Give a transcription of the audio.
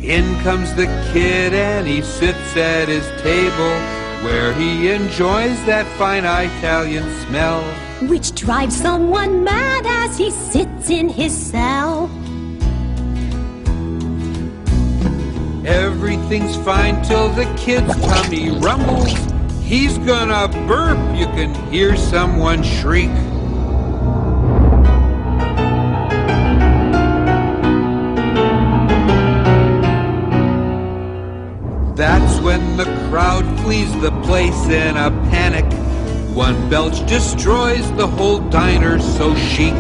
In comes the kid and he sits at his table, where he enjoys that fine Italian smell, which drives someone mad as he sits in his cell. Everything's fine till the kid's tummy rumbles. He's gonna burp, you can hear someone shriek. That's when the crowd flees the place in a panic. One belch destroys the whole diner so chic.